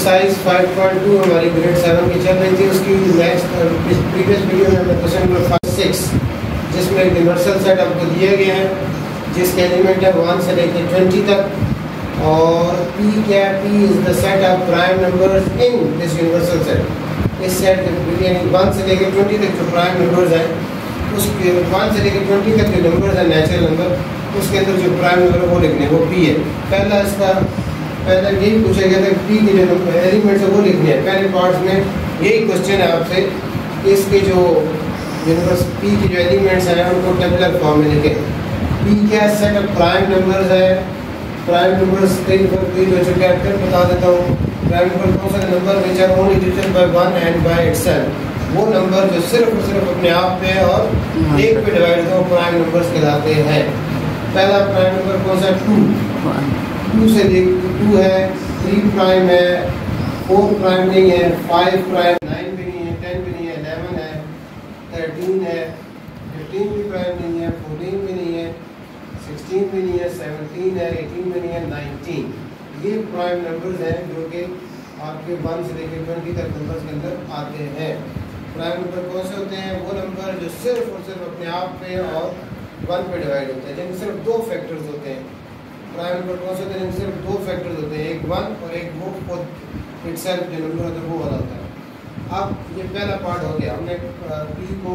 Exercise 5.2 हमारी grade 7 की चल रही थी। उसकी नेक्स्ट प्रीवियस वीडियो में हमने क्वेश्चन नंबर 6 जिसमें यूनिवर्सल सेट आपको दिए गए हैं जिसके एलिमेंट है 1 से लेकर 20 तक और P क्या है? P is the set of prime numbers in this universal set. इस सेट यानी 1 से लेकर 20 तक जो प्राइम नंबर्स हैं उसके 1 से लेकर 20 तक जो नंबर्स हैं नेचुरल नंबर उसके अंदर जो प्राइम नंबर है वो लिखने हैं, वो P है। पहला यही पूछा गया था P के जो एलिमेंट्स है वो लिखने हैं। पहले पार्ट्स में यही क्वेश्चन है आपसे, इसके जो यूनिवर्स P के जो एलिमेंट्स हैं उनको टेबुलर फॉर्म में लिखें। P क्या सेट ऑफ प्राइम नंबर्स है। प्राइम नंबर्स कई बच्चों के फिर बता देता हूँ। प्राइम नंबर कौन सा नंबर विच आर ओनली डिजिटेड बाय 1 एंड बाय इटसेल्फ, वो नंबर जो सिर्फ और सिर्फ अपने आप पे और एक पे डिवाइड हो प्राइम नंबर्स कहलाते हैं। पहला प्राइम नंबर कौन सा? 2 से 2 है, 3 प्राइम है, 4 प्राइम नहीं है, 5 प्राइम, 9 भी नहीं है, 10 भी नहीं है, 11 है, 13 है, 15 भी प्राइम नहीं है, 14 भी नहीं है, 16 भी नहीं है, 17 है, 18 भी नहीं है, 19। ये प्राइम नंबर्स हैं जो कि आपके 1 से लेकर 20 तक नंबर्स के अंदर आते हैं। प्राइम नंबर कौन से होते हैं? वो नंबर जो सिर्फ और सिर्फ अपने आप पे और 1 पे डिवाइड होते हैं, जिनमें सिर्फ 2 फैक्टर्स होते हैं। प्राइम नंबर कौन से होते हैं? सिर्फ 2 फैक्टर्स होते हैं, एक 1 और एक वो खुद इटसेल्फ जो नंबर होता है वो वाला होता है। अब ये पहला पार्ट हो गया, हमने P को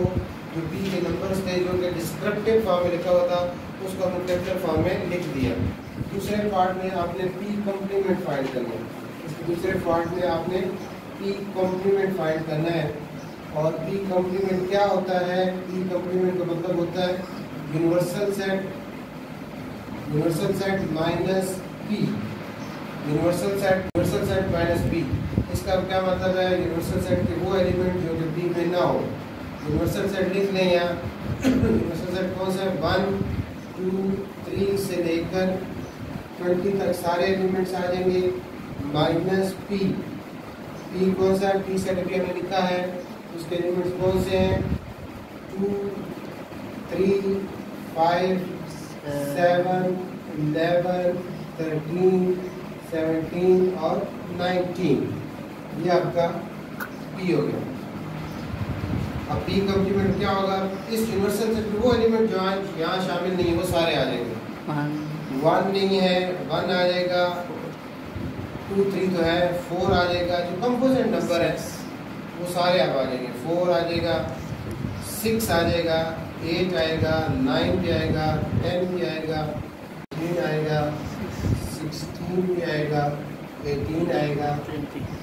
जो P के नंबर्स थे जो कि डिस्क्रिप्टिव फॉर्म में लिखा हुआ था उसको हमने टेबुलर फॉर्म में लिख दिया। दूसरे पार्ट में आपने P कॉम्प्लीमेंट फाइंड करना है। इसके दूसरे पार्ट में आपने P कॉम्प्लीमेंट फाइंड करना है। और P कॉम्प्लीमेंट क्या होता है? P कॉम्प्लीमेंट का मतलब होता है universal set minus P। Universal set minus P, इसका क्या मतलब है? यूनिवर्सल सेट के वो एलिमेंट जो कि P में ना हो। यूनिवर्सल सेट लिख लें यहाँ। यूनिवर्सल सेट कौन सा है? 1, 2, 3 से लेकर 20 तक सारे एलिमेंट्स आ जाएंगे माइनस P। P कौन सा है? P सेट अभी हमने लिखा है, उसके एलिमेंट्स कौन से हैं? 2, 3, 5, 7, 11, 13, 17 और 19। ये आपका P हो गया। अब P कॉम्प्लीमेंट क्या होगा? इस यूनिवर्सल सेट में वो एलिमेंट जो यहाँ शामिल नहीं है वो सारे आ जाएंगे। 1 नहीं है, 1 आ जाएगा, 2, 3 तो है, 4 आ जाएगा, जो कंपोजिट नंबर है वो सारे आप आ जाएंगे। 4 आ जाएगा, 6 आ जाएगा, 8 आएगा, 9 भी आएगा, 10 भी आएगा, 3 आएगा, 16 भी आएगा, 18 आएगा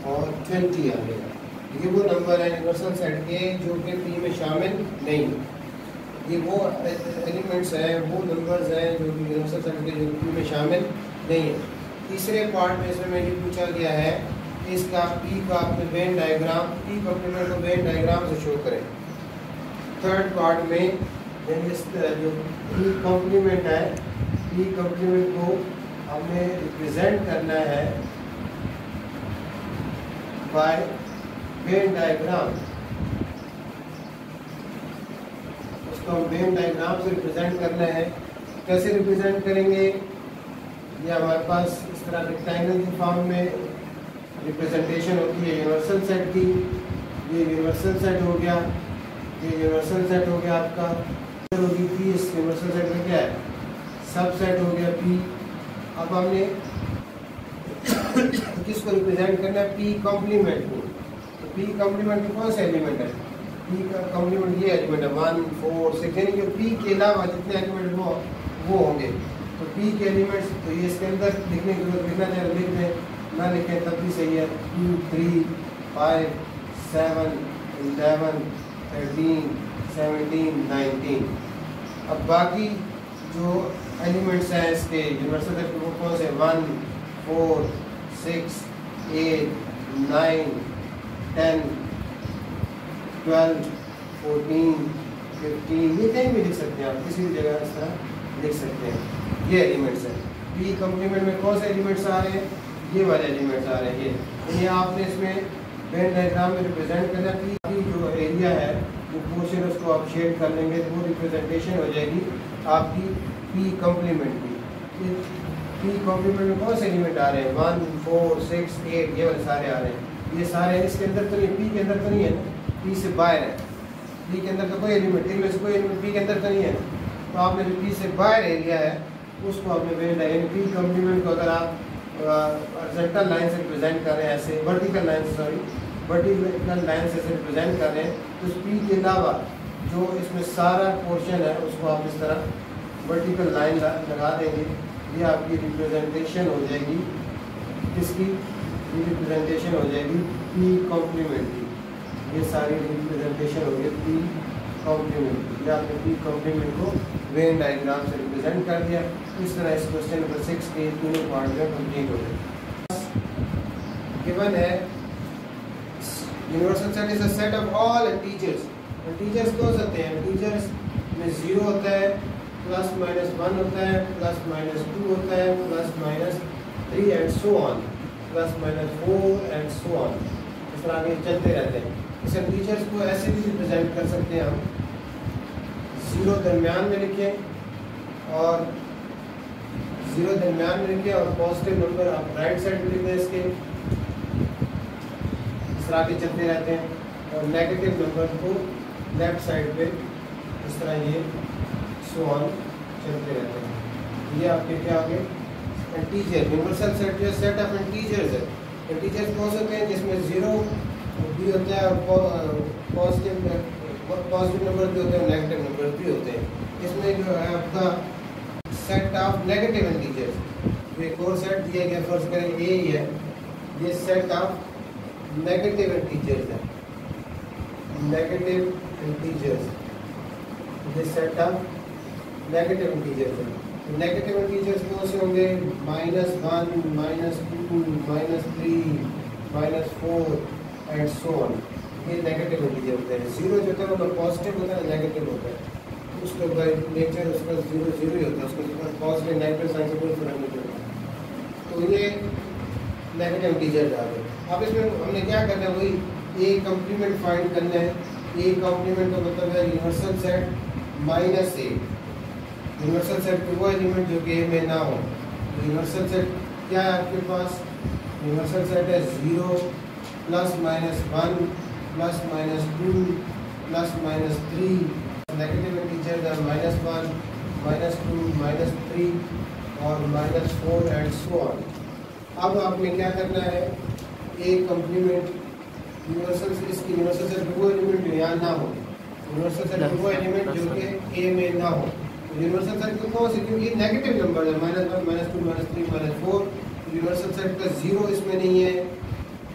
और 20 आएगा। ये वो नंबर है यूनिवर्सल सेट के जो कि P में शामिल नहीं है। ये वो एलिमेंट्स हैं, वो नंबर्स हैं जो कि यूनिवर्सल सेट के जो P में शामिल नहीं है। तीसरे पार्ट में इसमें ये पूछा गया है इसका P का आपने वेन डायग्राम, P कॉम्प्लीमेंट को वेन डायग्राम से शो करें। थर्ड पार्ट में जो P कॉम्प्लीमेंट है, P कॉम्प्लीमेंट को हमें रिप्रेजेंट करना है बाय वेन डायग्राम। उसको हम वेन डायग्राम से रिप्रेजेंट करना है। कैसे रिप्रेजेंट करेंगे? ये हमारे पास इस तरह रेक्टेंगल की फॉर्म में रिप्रेजेंटेशन होती है यूनिवर्सल सेट की। ये यूनिवर्सल सेट हो गया, ये यूनिवर्सल सेट हो गया आपका होगी P। इस यूनिवर्सल सेट में क्या है? सब सेट हो गया P। अब हमने किसको रिप्रेजेंट करना है? P कॉम्प्लीमेंट को। तो P कॉम्प्लीमेंट में कौन सा एलिमेंट है? P का कॉम्प्लीमेंट ये एलिमेंट है 1, 4, 6, यानी जो P के अलावा जितने एलिमेंट वो होंगे। तो P के एलिमेंट्स तो ये इसके अंदर लिखने की जरूरत, लिखना चाहे लिख दें, ना लिखें तब भी सही है। 2, 3, 5, 7, 11, 13, 17, 19। अब बाकी जो एलिमेंट्स हैं इसके यूनिवर्सल सेट वो कौन से? 1, 4, 6, 8, 9, 10, 12, 14, 15, ये कहीं भी लिख सकते हैं आप, किसी भी जगह इस तरह लिख सकते हैं। ये एलिमेंट्स हैं। P कॉम्प्लीमेंट में कौन से एलिमेंट्स आ रहे हैं? ये वाले एलिमेंट्स आ रहे हैं। ये आपने इसमें वेन डायग्राम में रिप्रेजेंट करना कि जो एरिया है वो पोर्शन उसको आप शेड कर लेंगे तो वो रिप्रेजेंटेशन हो जाएगी आपकी P कॉम्प्लीमेंट की। पी कॉम्प्लीमेंट में कौन से एलिमेंट आ रहे हैं, 1 4 6 8 ये वाले सारे आ रहे हैं। ये सारे इसके अंदर तो नहीं, पी के अंदर तो नहीं है, पी से बाहर है। पी के अंदर तो कोई एलिमेंट, इनमें से कोई एलिमेंट पी के अंदर तो नहीं है। तो आपने जो पी से बाहर एरिया है उसको आपने वेन डायग्राम, पी कॉम्प्लीमेंट को अगर आप हॉरिजॉन्टल लाइन से रिप्रेजेंट कर रहे हैं, ऐसे वर्टिकल लाइन से, सॉरी वर्टिकल लाइन से रिप्रेजेंट कर रहे हैं, तो इस पी के अलावा जो इसमें सारा पोर्शन है उसको आप इस तरह वर्टिकल लाइन लगा देंगे। ये आपकी रिप्रेजेंटेशन हो जाएगी, किसकी, ये रिप्रेजेंटेशन हो जाएगी पी कॉम्प्लीमेंट की। ये सारी रिप्रेजेंटेशन हो गई पी कॉम्प्लीमेंट की। ये आपने पी कॉम्प्लीमेंट को वेन डायग्राम से रिप्रेजेंट कर दिया। इस तरह इस क्वेश्चन नंबर 6 के तीनों पार्ट में कंप्लीट हो गए। गिवन है universal set is a set of all integers. Integers कौन से होते हैं, इंटीजर्स में 0 होता है, प्लस माइनस 1 होता है, प्लस माइनस 2 होता है, plus minus 3 and so on, plus minus 4 and so on. इस तरह आगे चलते रहते हैं। इस इंटीजर्स को ऐसे भी रिप्रेजेंट कर सकते हैं हम, 0 दरमियान में लिखें और 0 दरमियान में लिखें और पॉजिटिव नंबर आप राइट साइड में लिख दें इसके, इस तरह आगे चलते रहते हैं। और नेगेटिव नंबर को लेफ्ट साइड पे इस तरह ये सो ऑन चलते रहते हैं। ये आपके क्या हो गए इंटीजर। यूनिवर्सल सेट जो सेट ऑफ इंटीजर्स है। इंटीजर्स कौन से होते हैं जिसमें 0 भी होता है और पॉजिटिव नंबर भी होते हैं, नेगेटिव नंबर भी होते हैं। इसमें जो है आपका सेट ऑफ नेगेटिव इंटीजर्स, एक और सेट दिया गया, फर्स्ट करें ए ही है, ये सेट ऑफ नेगेटिव इंटीजर्स है, नेगेटिव इंटीजर्स, ये सेट ऑफ नेगेटिव इंटीजर्स है। तो नेगेटिव इंटीजर्स कौन से होंगे, -1 -2 -3 -4 एंड सो ऑन। ये नेगेटिव इंटीजर होते हैं। 0 जो होता है वो पॉजिटिव होता है, नेगेटिव होता है, उसका बाय नेचर उसका 0 0 ही होता है, उसका पॉजिटिव नेगेटिव साइन से कोई फर्क नहीं पड़ता। तो ये नेगेटिव इंटीजर आ गए। अब इसमें हमने क्या करना है, वही ए कॉम्प्लीमेंट फाइंड करना है। ए कॉम्प्लीमेंट का मतलब है यूनिवर्सल सेट माइनस ए। यूनिवर्सल सेट के वो एलिमेंट जो कि ए में ना हो। यूनिवर्सल सेट क्या है आपके पास, यूनिवर्सल सेट है 0 plus minus 1 plus minus 2 plus minus 3, negative integer है -1 -2 -3 और -4 एंड सो ऑन। अब आपने क्या करना है, ए कॉम्प्लीमेंट यूनिवर्सल से, इसकी यूनिवर्सल सेट वो एलिमेंट जो यहाँ ना हो, यूनिवर्सल सेट वो एलिमेंट जो कि ए में ना हो। यूनिवर्सल सेट को कौन से, क्योंकि नेगेटिव नंबर है, -1 -2 -3 -4, यूनिवर्सल सेट का 0 इसमें नहीं है।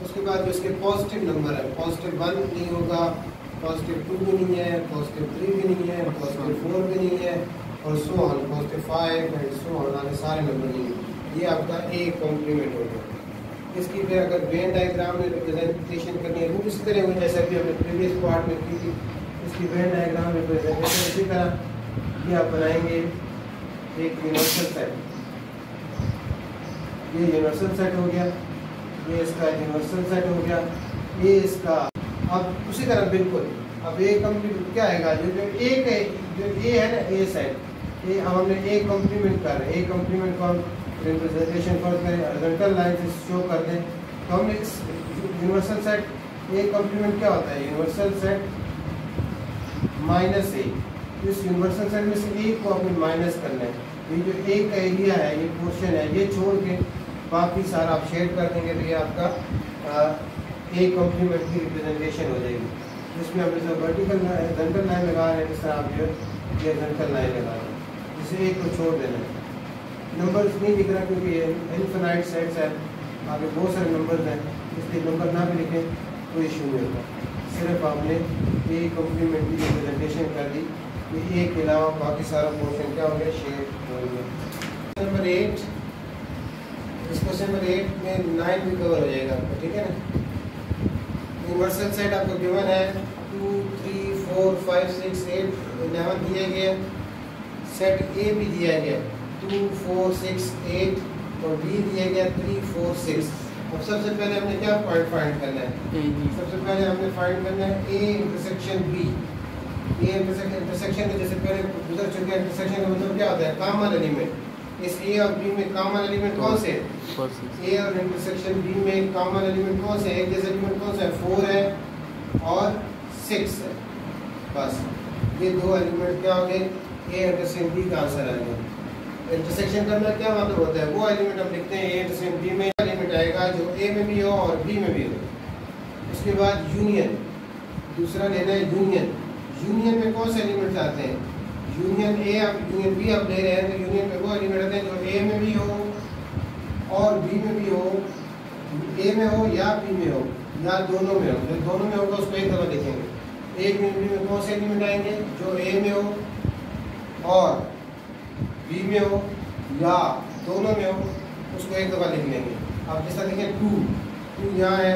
उसके बाद जो इसके पॉजिटिव नंबर है, पॉजिटिव 1 नहीं होगा, पॉजिटिव 2 भी नहीं है, पॉजिटिव 3 भी नहीं है, पॉजिटिव 4 भी नहीं है और so on, positive 5 and so on, आगे सारे नंबर नहीं है। ये आपका ए कॉम्प्लीमेंट हो गया। इसकी फिर अगर वेन डायग्राम में रिप्रेजेंटेशन करनी है वो इसी तरह हुई जैसे अभी हमने प्रीवियस पार्ट में की थी। इसकी वेन डायग्राम रिप्रेजेंटेशन इसी तरह ये आप बनाएंगे एक यूनिवर्सल सेट। ये यूनिवर्सल सेट हो गया, ये इसका यूनिवर्सल सेट हो गया, ये इसका। अब उसी तरह बिल्कुल अब ए कॉम्प्लीमेंट क्या आएगा, जो एक है, जो ए है ना ए सेट, ये अब हमने ए कॉम्प्लीमेंट कर रहे हैं। ए कॉम्प्लीमेंट को हम रिप्रेजेंटेशन फर्स्ट करें, हॉरिजॉन्टल लाइन से शो कर दें, तो हमने इस यूनिवर्सल सेट ए कॉम्प्लीमेंट क्या होता है, यूनिवर्सल सेट -a। इस यूनिवर्सल सेट में से एक को आपने माइनस करना है। ये जो एक का एरिया है, ये पोर्शन है, ये छोड़ के बाकी सारा आप शेड कर देंगे तो ये आपका ए कॉम्प्लीमेंट की रिप्रेजेंटेशन हो जाएगी। जिसमें आप जैसे वर्टिकल हॉरिजॉन्टल लाइन लगा रहे हैं, इस तरह आप जो ये हॉरिजॉन्टल लाइन लगा रहे हैं, जिसे एक को छोड़ देना है। नंबर्स नहीं दिख रहा क्योंकि ये इनफिनाइट सेट्स है, आगे बहुत सारे नंबर्स हैं, इसलिए नंबर ना भी लिखें कोई इशू नहीं होता। सिर्फ आपने ए कॉम्प्लीमेंट की रिप्रेजेंटेशन कर दी, तो ए के अलावा बाकी सारा पोर्शन क्या हो गया, शेड हो गया। नंबर 8, इस क्वेश्चन नंबर 8 में 9 भी कवर हो जाएगा आपका, ठीक है ना। यूनिवर्सल सेट आपको गिवन है 2 3 4 5 6 8 11 दिया गया। सेट ए भी दिया गया 2 4 6 8 और बी दिया गया 3 4 6। अब सबसे पहले हमने क्या पॉइंट फाइंड करना है, सबसे पहले हमने फाइंड करना है A intersection B. A intersection के जैसे पहले गुजर चुके हैं, इंटरसेक्शन का मतलब क्या होता है, कॉमन एलिमेंट। इस ए और बी में कॉमन एलिमेंट कौन से है? ए और इंटरसेक्शन बी में कॉमन एलिमेंट कौन से है? एक जैसा एलिमेंट कौन सा है? 4 है और 6 है। बस ये दो एलिमेंट क्या हो गए? ए इंटरसेक्शन बी का आंसर आ गया। इंटरसेक्शन करना क्या मतलब होता है? वो एलिमेंट हम लिखते हैं ए इंटरसेक्शन बी में एलिमेंट आएगा जो ए में भी हो और बी में भी हो। उसके बाद यूनियन, दूसरा लेना है यूनियन। यूनियन में कौन से एलिमेंट्स आते हैं? यूनियन ए आप यूनियन बी आप ले रहे हैं तो यूनियन में वो एलिमेंट आते हैं जो ए में भी हो और बी में भी हो, ए में हो या बी में हो या दोनों में हो। जो दोनों में होगा उसको एक दफा लिखेंगे। ए यूनियन बी में कौन से एलिमेंट आएंगे? जो ए में हो और बी में हो या दोनों में हो, उसको एक दफा लिख लेंगे। आप जैसा देखें 2 यहाँ है,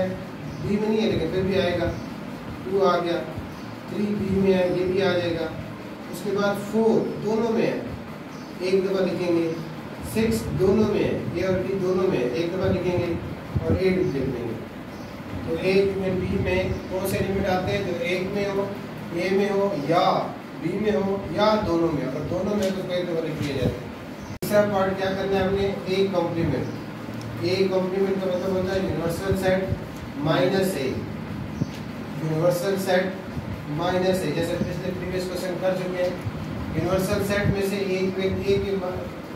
बी में नहीं है लेकिन फिर भी आएगा, 2 आ गया। 3 बी में है, ये भी आ जाएगा। उसके बाद 4 दोनों में है, एक दफ़ा लिखेंगे। 6 दोनों में है, ए और बी दोनों में है, एक दफ़ा लिखेंगे और 8 भी लिख लेंगे। तो ए में बी में कौन से एलिमेंट आते हैं? जो एक में हो, ए में हो या बी में हो या दोनों में। अगर दोनों में तो एक दफ़ा लिख दिया जाता है। तीसरा पार्ट क्या करना है हमने? ए कॉम्प्लीमेंट। ए कॉम्प्लीमेंट का मतलब होता है यूनिवर्सल सेट माइनस ए। यूनिवर्सल सेट माइनस ए, जैसे पिछले प्रीवियस क्वेश्चन कर चुके हैं। यूनिवर्सल सेट में से एक के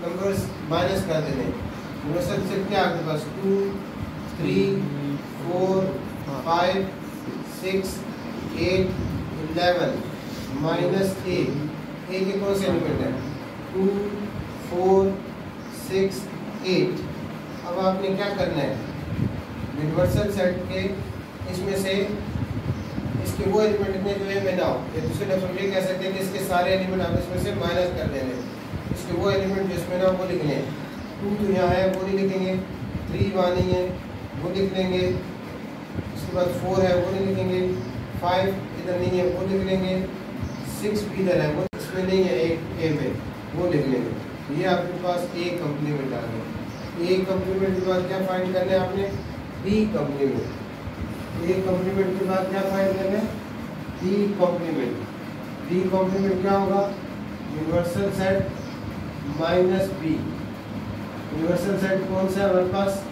नंबर्स माइनस कर देने। यूनिवर्सल सेट क्या आपके पास? 2 3 4 5 6 8 11 माइनस ए। ए के कौन से एलिमेंट है? 2 4 6 8। अब आपने क्या करना है? यूनिवर्सल सेट के इसमें से इसके वो एलिमेंट लिखने जो ए में ना हो, या दूसरे लफ्ज़ में कह सकते हैं कि इसके सारे एलिमेंट आप इसमें से माइनस कर देंगे। इसके वो एलिमेंट जो इसमें ना वो लिख लें। 2 तो यहाँ है वो नहीं लिखेंगे, 3 वहाँ नहीं है वो लिख लेंगे, उसके बाद 4 है वो नहीं लिखेंगे, 5 इधर नहीं है वो लिख लेंगे, 6 भी इधर है वो इसमें नहीं है, 8 ए में वो लिख लेंगे। ये आपके पास ए कम्प्लीमेंट आ गया। ए कम्प्लीमेंट के बाद क्या फाइंड करना है आपने? B complement. ए कॉम्प्लीमेंट के बाद क्या फाइंड करना है? B complement. बी कॉम्प्लीमेंट क्या होगा? Universal set minus B. Universal set कौन सा है हमारे पास?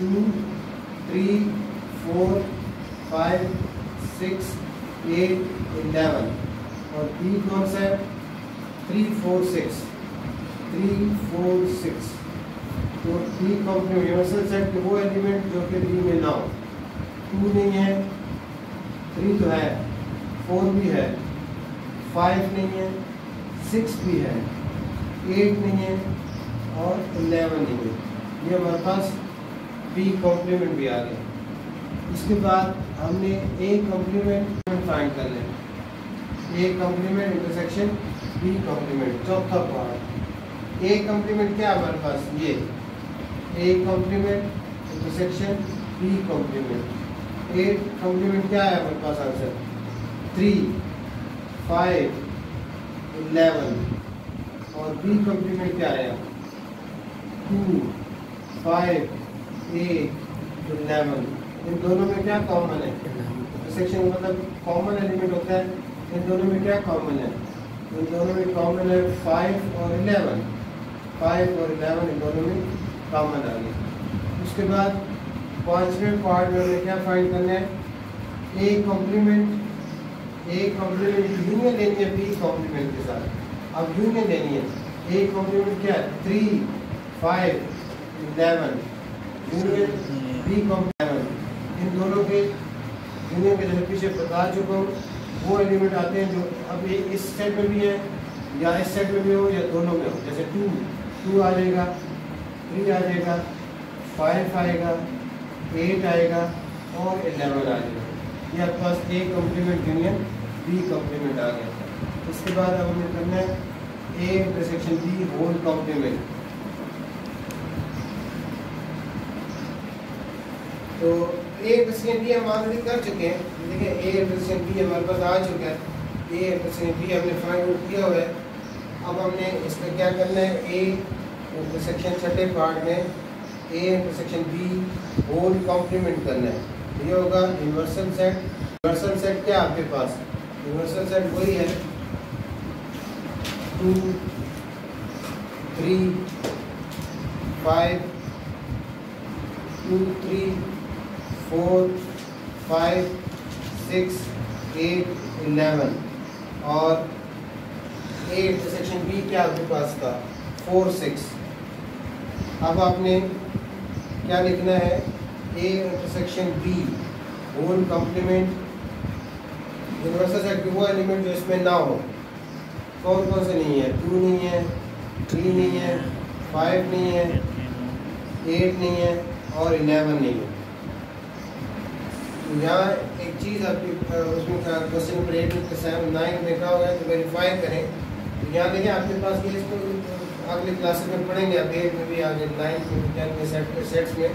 2 3 4 5 6 8 11। और बी कौन सा है? 3 4 6 3 4 6। तो बी कॉम्प्लीमेंट यूनिवर्सल सेट के वो एलिमेंट जो कि बी में ना हो। 2 नहीं है, 3 तो है, 4 भी है, 5 नहीं है, 6 भी है, 8 नहीं है और 11 नहीं है। ये हमारे पास बी कॉम्प्लीमेंट भी आ गया। इसके बाद हमने ए कॉम्प्लीमेंट फाइंड कर लें। A complement intersection B complement, चौथा पार्ट। ए कॉम्प्लीमेंट क्या है हमारे पास? ये A complement intersection B complement. A complement क्या है हमारे पास आंसर? 3 5 11। और बी कॉम्प्लीमेंट क्या आया? 2 5 8 11। इन दोनों में क्या कॉमन है? इंटरसेक्शन मतलब कॉमन एलिमेंट होता है। इन दोनों में क्या कॉमन है? इन दोनों में कॉमन है 5 और 11। 5 और 11 इन दोनों में कॉमन आ गया। उसके बाद पांचवें पार्ट में हमें क्या फाइंड करना है? ए कॉम्प्लीमेंट यूनियन लेनी है बी कॉम्प्लीमेंट के साथ। अब यूनियन लेनी है। ए कॉम्प्लीमेंट क्या है? 3 5 11 यूनियन बी कॉम्प्लीमेंट। इन दोनों के यूनियन के जैसे पीछे बता चुका हूँ, वो एलिमेंट आते हैं जो अब ये इस सेट में भी है या इस सेट में भी हो या दोनों में हो। जैसे 2 आ जाएगा, 3 आ जाएगा, 5 आएगा, 8 आएगा और 11 आ जाएगा। ये आपके पास A complement union B complement आ गया। इसके बाद अब हमें करना है A intersection B whole complement. तो ए इंटरसेक्शन बी हम ऑलरेडी कर चुके हैं। देखिए ए इंटरसेक्शन बी हमारे पास आ चुका है। ए इंटरसेक्शन बी हमने फाइंड आउट किया हुआ है। अब हमने इसका क्या करना है? ए इंटरसेक्शन छठे पार्ट में A intersection B whole complement करना है। ये होगा यूनिवर्सल सेट। यूनिवर्सल सेट क्या आपके पास? यूनिवर्सल सेट वही है 2 3 5 2 3 4 5 6 8 11 और ए इंटरसेक्शन बी क्या आपके पास था 4 6। अब आपने क्या लिखना है A intersection B whole complement universal set के वो एलिमेंट जो इसमें ना हो। कौन कौन से नहीं है 2 नहीं है 3 नहीं है 5 नहीं है 8 नहीं है और 11 नहीं है। यहाँ एक चीज़ आपकी उसमें क्वेश्चन नंबर 8 में 9 में क्या होगा तो वेरीफाई करें। तो यहाँ देखें आपके पास ये इसको अगले क्लासेस में पढ़ेंगे आप 8 में भी आगे 9 में 10 में सेट्स में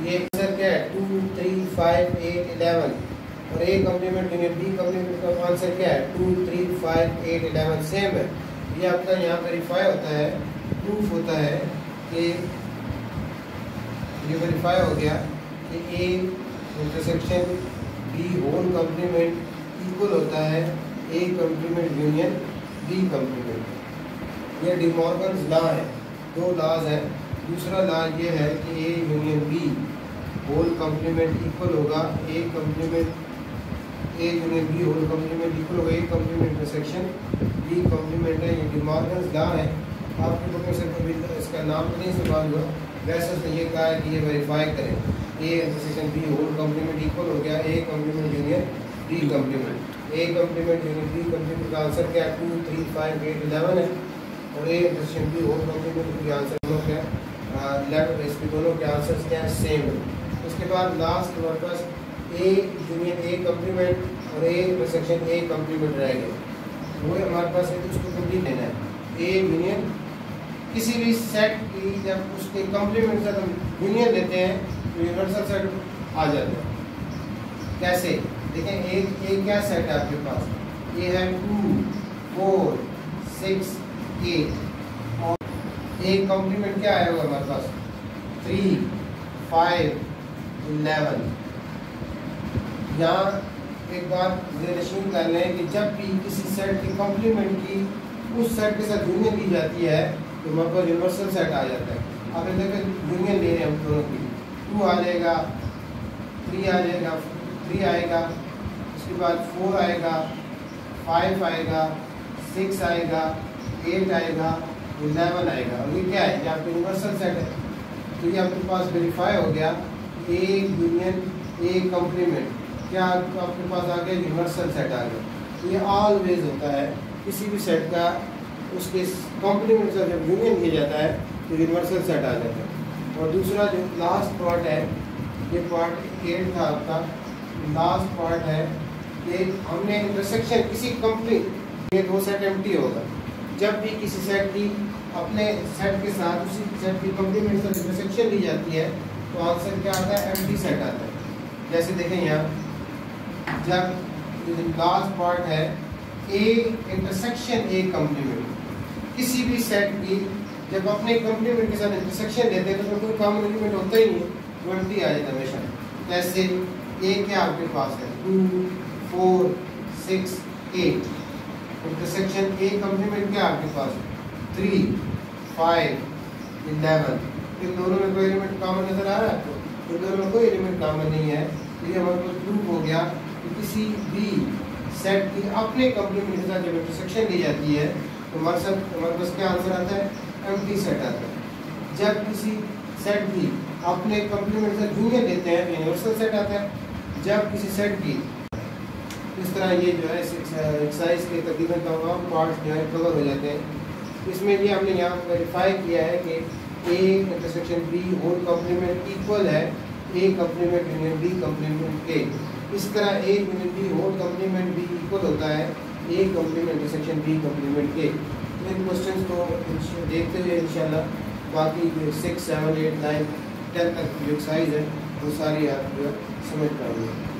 ये आंसर क्या है 2 3 5 8 11 और A complement union B complement का आंसर क्या है 2 3 5 8 11 सेम है। ये आपका यहाँ वेरीफाई होता है प्रूफ होता है कि ये वेरीफाई हो गया कि A intersection B whole complement equal होता है A complement union B complement. ये डिमॉर्गन्स लॉ है, दो लॉज है। दूसरा लॉ ये है कि A union B whole complement equal होगा A complement A union B whole complement equal होगा A complement intersection B complement है। ये डिमॉर्गन्स लॉ है। आपके बुक में से कभी इसका नाम तो नहीं सवाल हुआ, वैसे उसने ये कहा है कि ये वेरीफाई करें A intersection B whole complement equal हो गया A complement union B complement. A complement union B complement का आंसर क्या है 2 3 5 8 11 है और A intersection B whole complement के आंसर दोनों क्या है 11। इसके दोनों के आंसर क्या है सेम है। उसके बाद लास्ट हमारे पास ए यूनियन ए कॉम्प्लीमेंट और ए इंटरसेक्शन ए कॉम्प्लीमेंट रह गए। वो हमारे पास है उसको कंप्लीट लेना है। ए यूनियन किसी भी सेट की जब उसके कॉम्प्लीमेंट से हम यूनियन लेते हैं तो यूनिवर्सल सेट आ जाता है। कैसे देखें एक क्या सेट है आपके पास, ये है 2 4 6 8 और एक कॉम्प्लीमेंट क्या आया होगा हमारे पास 3 5 11। यहाँ एक बात रिलेशन कर लें कि जब भी किसी सेट की कॉम्प्लीमेंट की उस सेट के साथ यूनियन ली जाती है तो हमारे पास यूनिवर्सल सेट आ जाता है। अब देखें यूनियन ले रहे हैं हम दोनों की 2 आ जाएगा 3 आ जाएगा 3 आएगा, उसके बाद 4 आएगा 5 आएगा 6 आएगा 8 आएगा 11 आएगा और ये क्या है ये आपका यूनिवर्सल सेट है। तो ये आपके पास वेरीफाई हो गया ए यूनियन ए कॉम्प्लीमेंट क्या आपके पास आ गया यूनिवर्सल सेट आ गया। ये ऑलवेज होता है किसी भी सेट का उसके कॉम्प्लीमेंट से जब यूनियन किया जाता है तो यूनिवर्सल सेट आ जाता है। और दूसरा जो लास्ट पार्ट है ये पार्ट 8 था आपका, लास्ट पार्ट है कि हमने इंटरसेक्शन किसी कंप्लीट ये 2 सेट एम्प्टी होगा। जब भी किसी सेट की अपने सेट के साथ उसी सेट की कॉम्प्लीमेंट से इंटरसेक्शन ली जाती है तो आंसर क्या आता है एम्प्टी सेट आता है। जैसे देखें यहाँ जब लास्ट पार्ट है ए इंटरसेक्शन ए कॉम्प्लीमेंट किसी भी सेट की जब अपने कॉम्प्लीमेंट के साथ इंटरसेक्शन लेते हैं तो कोई कॉमन एलिमेंट होता ही नहीं, वो एम्प्टी आ जाता है हमेशा। जैसे ए क्या आपके पास है 2 4 6 8 इंटरसेक्शन ए कॉम्प्लीमेंट क्या आपके पास 3 5 11। इन दोनों में कोई एलिमेंट कॉमन नजर आ रहा है आपको? इन दोनों में कोई एलिमेंट कॉमन नहीं है। ये हमारे पास प्रूफ हो गया कि किसी भी सेट की अपने कॉम्प्लीमेंट के साथ जब इंटरसेक्शन ली जाती है तो हमारे पास क्या आंसर आता है एम्प्टी सेट आता है। जब किसी सेट की अपने कॉम्प्लीमेंट से यूनियन लेते हैं तो यूनिवर्सल सेट आता है। जब किसी सेट की इस तरह ये जो है एक्सरसाइज के तकरीबन तमाम पार्ट्स जो है कवर हो जाते हैं। इसमें भी हमने यहाँ वेरीफाई किया है कि A intersection B whole complement equal है A complement union B complement A. इस तरह A union B whole complement B equal होता है A complement intersection B complement A. इन क्वेश्चन को देखते हुए इंशाल्लाह बाकी 6 7 8 9 10 तक जो एक्सरसाइज है वो सारी आप जो समझ पाएंगे।